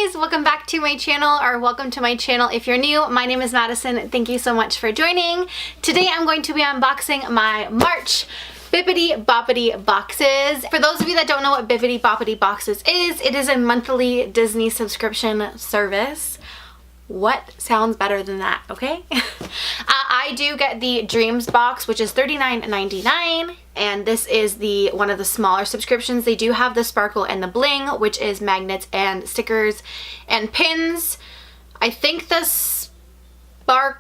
guys, welcome back to my channel, or welcome to my channel if you're new. My name is Madison. Thank you so much for joining. Today I'm going to be unboxing my March Bibbidi Bobbidi boxes. For those of you that don't know what Bibbidi Bobbidi boxes is, it is a monthly Disney subscription service. What sounds better than that, okay? I do get the Dreams box, which is $39.99, and this is one of the smaller subscriptions. They do have the Sparkle and the Bling, which is magnets and stickers and pins. I think the Sparkle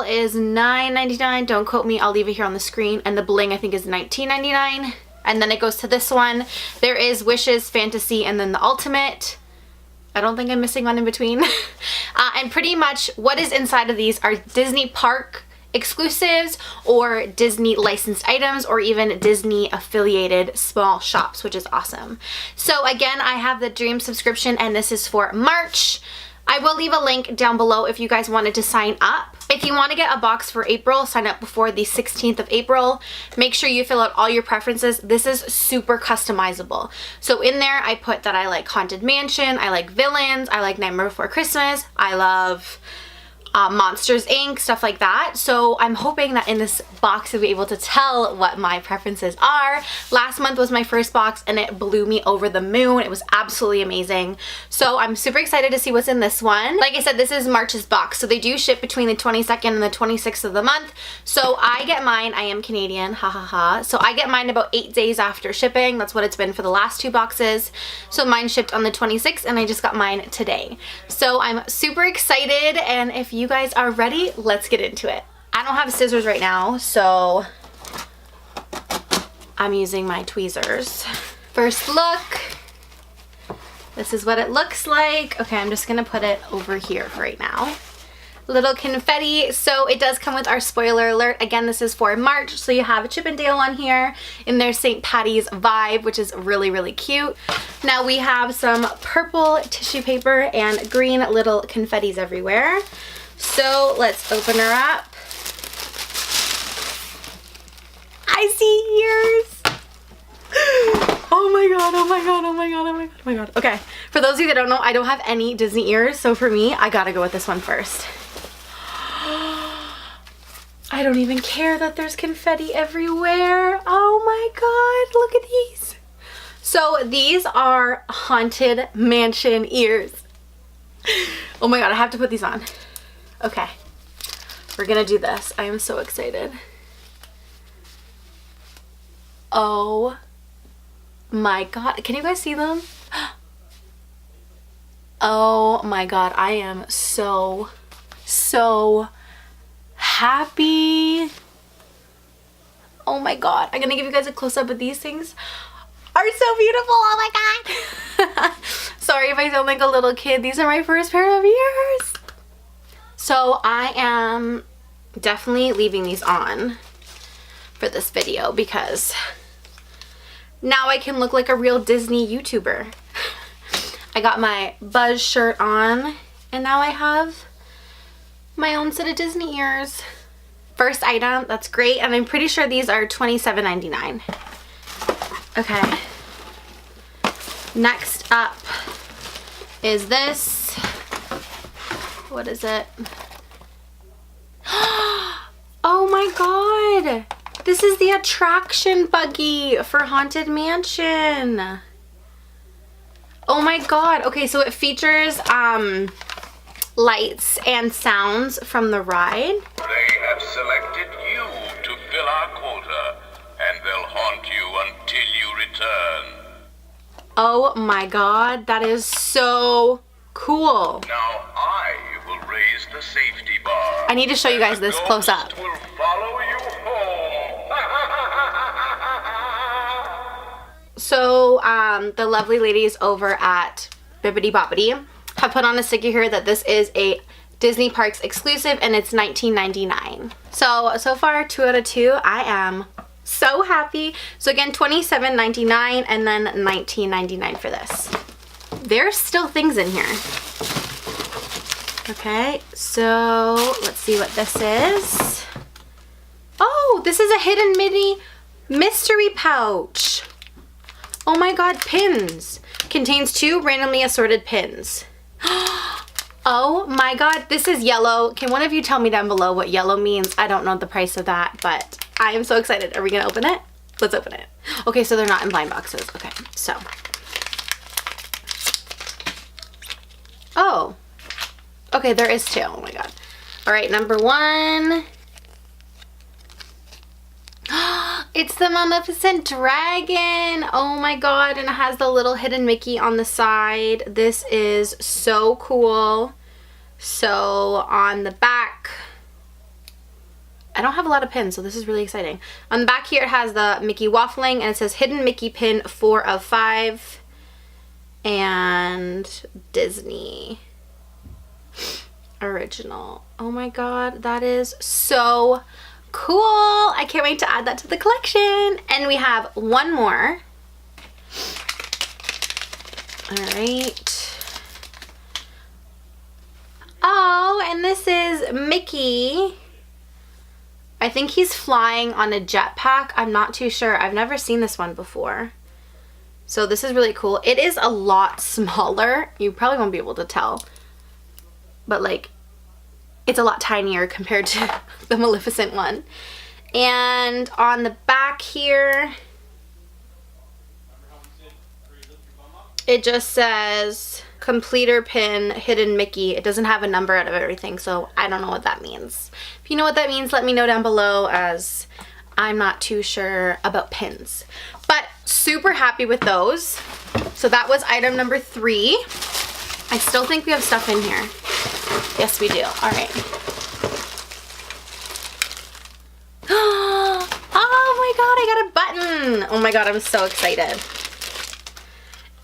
is $9.99. Don't quote me, I'll leave it here on the screen. And the Bling I think is $19.99. And then it goes to this one. There is Wishes, Fantasy, and then the Ultimate. I don't think I'm missing one in between. And pretty much what is inside of these are Disney park exclusives or Disney licensed items or even Disney affiliated small shops, which is awesome. So again, I have the Dream subscription and this is for March. I will leave a link down below if you guys wanted to sign up. If you want to get a box for April, sign up before the 16th of April. Make sure you fill out all your preferences. This is super customizable. So in there, I put that I like Haunted Mansion, I like Villains, I like Nightmare Before Christmas, I love Monsters Inc., stuff like that. So I'm hoping that in this box you'll be able to tell what my preferences are. Last month was my first box and it blew me over the moon. It was absolutely amazing. So I'm super excited to see what's in this one. Like I said, this is March's box. So they do ship between the 22nd and the 26th of the month. So I get mine, I am Canadian, ha ha ha. So I get mine about 8 days after shipping. That's what it's been for the last two boxes. So mine shipped on the 26th and I just got mine today. So I'm super excited, and if you guys are ready, let's get into it. I don't have scissors right now, so I'm using my tweezers. First look, this is what it looks like. Okay, I'm just gonna put it over here right now. Little confetti. So it does come with our spoiler alert. Again, this is for March, so you have a Chip and Dale on here in their St. Patty's vibe, which is really, really cute. Now we have some purple tissue paper and green little confettis everywhere. So let's open her up. I see ears. Oh my god, oh my god, oh my god, oh my god, oh my god. Okay, for those of you that don't know, I don't have any Disney ears, so for me, I gotta go with this one first. I don't even care that there's confetti everywhere. Oh my god, look at these. So these are Haunted Mansion ears. Oh my god, I have to put these on. Okay, we're gonna do this. I am so excited. Oh my god, can you guys see them? Oh my god, I am so happy. Oh my god, I'm gonna give you guys a close-up of these things. Are so beautiful, oh my god. Sorry if I sound like a little kid. These are my first pair of ears. So I am definitely leaving these on for this video because now I can look like a real Disney YouTuber. I got my Buzz shirt on and now I have my own set of Disney ears. First item, that's great, and I'm pretty sure these are $27.99. Okay. Next up is this. What is it? Oh my god! This is the attraction buggy for Haunted Mansion. Oh my god. Okay, so it features lights and sounds from the ride. They have selected you to fill our quota, and they'll haunt you until you return. Oh my god, that is so cool. Now I will raise the safety bar. I need to show you guys this close up. The ghost will follow you home. So the lovely ladies over at Bibbidi Bobbidi have put on a sticker here that this is a Disney Parks exclusive and it's $19.99. So far 2 out of 2. I am so happy. So again, $27.99 and then $19.99 for this. There's still things in here. Okay, so let's see what this is. Oh, this is a hidden mini mystery pouch. Oh my god, pins. Contains 2 randomly assorted pins. Oh my god, this is yellow. Can one of you tell me down below what yellow means? I don't know the price of that, but I am so excited. Are we gonna open it? Let's open it. Okay, so they're not in blind boxes. Okay, so. Oh. Okay, there is two. Oh my god. All right, number one. It's the Maleficent Dragon. Oh my god, and it has the little hidden Mickey on the side. This is so cool. So on the back, I don't have a lot of pins, so this is really exciting. On the back here, it has the Mickey waffling, and it says hidden Mickey pin 4 of 5. And Disney original. Oh my god, that is so cool. I can't wait to add that to the collection. And we have one more. All right. Oh, and this is Mickey. I think he's flying on a jetpack. I'm not too sure. I've never seen this one before. So this is really cool. It is a lot smaller. You probably won't be able to tell. But like, it's a lot tinier compared to the Maleficent one. And on the back here, it just says completer pin hidden Mickey. It doesn't have a number out of everything, so I don't know what that means. If you know what that means, let me know down below, as I'm not too sure about pins. But super happy with those. So that was item number 3. I still think we have stuff in here. Yes, we do. All right. Oh my god, I got a button. Oh my god, I'm so excited.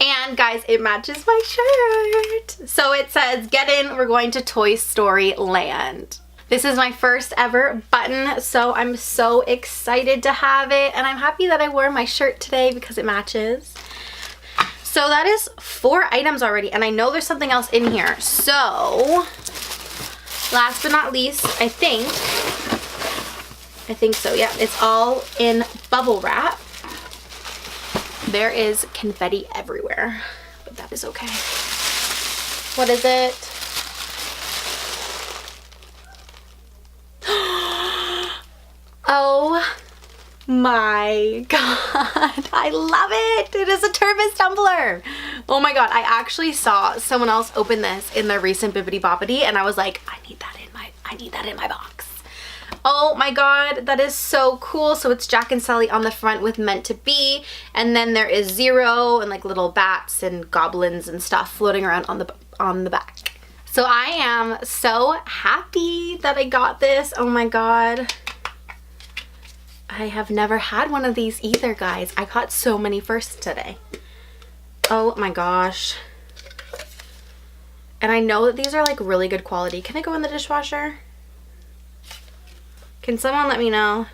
And guys, it matches my shirt. So it says, get in, we're going to Toy Story Land. This is my first ever button, so I'm so excited to have it. And I'm happy that I wore my shirt today because it matches. So that is 4 items already, and I know there's something else in here. So, last but not least, I think so, yeah. It's all in bubble wrap. There is confetti everywhere, but that is okay. What is it? Oh my god, I love it. It is a Tervis tumbler. Oh my god, I actually saw someone else open this in their recent Bibbidi Bobbidi, and I was like, I need that in my box. Oh my god, that is so cool. So it's Jack and Sally on the front with meant to be, and then there is Zero and like little bats and goblins and stuff floating around on the back. So I am so happy that I got this. Oh my god. I have never had one of these either, guys. I got so many firsts today. Oh my gosh. And I know that these are like really good quality. Can I go in the dishwasher? Can someone let me know?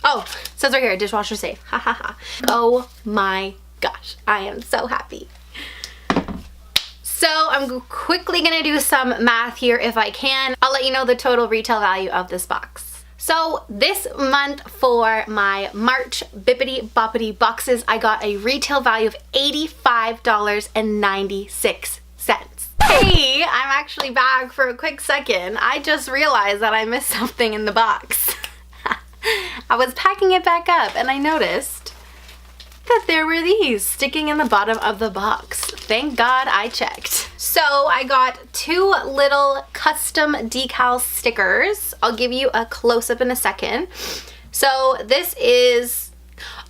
Oh, it says right here, dishwasher safe. Ha ha ha. Oh my gosh, I am so happy. So I'm quickly gonna do some math here if I can. I'll let you know the total retail value of this box. So this month for my March Bibbidi Bobbidi boxes, I got a retail value of $85.96. Hey, I'm actually back for a quick second. I just realized that I missed something in the box. I was packing it back up and I noticed that there were these sticking in the bottom of the box. Thank God I checked. So I got 2 little custom decal stickers. I'll give you a close-up in a second. So this is,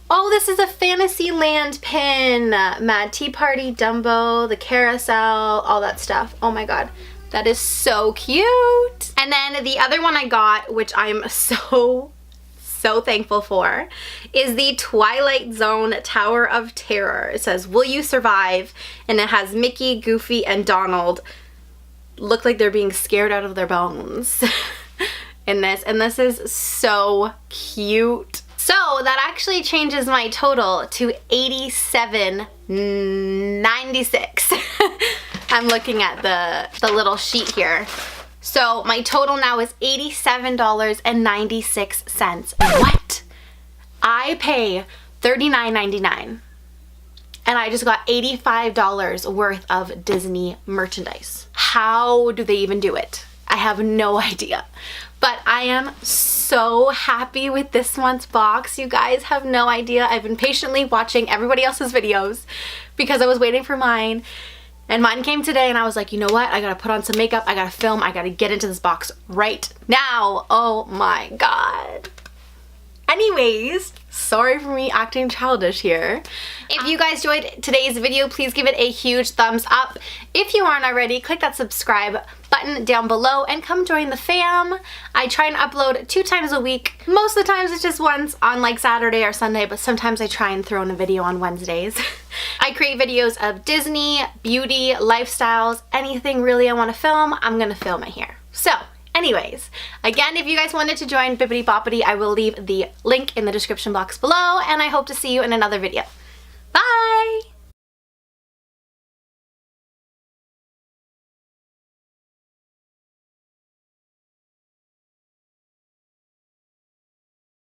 oh, this is a Fantasyland pin. Mad Tea Party, Dumbo, the carousel, all that stuff. Oh my god, that is so cute. And then the other one I got, which I'm so thankful for, is the Twilight Zone Tower of Terror. It says, will you survive? And it has Mickey, Goofy, and Donald look like they're being scared out of their bones in this. And this is so cute. So that actually changes my total to $87.96. I'm looking at the little sheet here. So my total now is $87.96. What? I pay $39.99 and I just got $85 worth of Disney merchandise. How do they even do it? I have no idea. But I am so happy with this month's box. You guys have no idea. I've been patiently watching everybody else's videos because I was waiting for mine. And mine came today and I was like, you know what? I gotta put on some makeup, I gotta film, I gotta get into this box right now. Oh my god. Anyways, sorry for me acting childish here. If you guys enjoyed today's video, please give it a huge thumbs up. If you aren't already, click that subscribe button down below and come join the fam. I try and upload 2 times a week. Most of the times it's just once on like Saturday or Sunday, but sometimes I try and throw in a video on Wednesdays. I create videos of Disney, beauty, lifestyles, anything really I want to film, I'm gonna film it here. So, anyways, again, if you guys wanted to join Bibbidi Bobbidi, I will leave the link in the description box below, and I hope to see you in another video. Bye!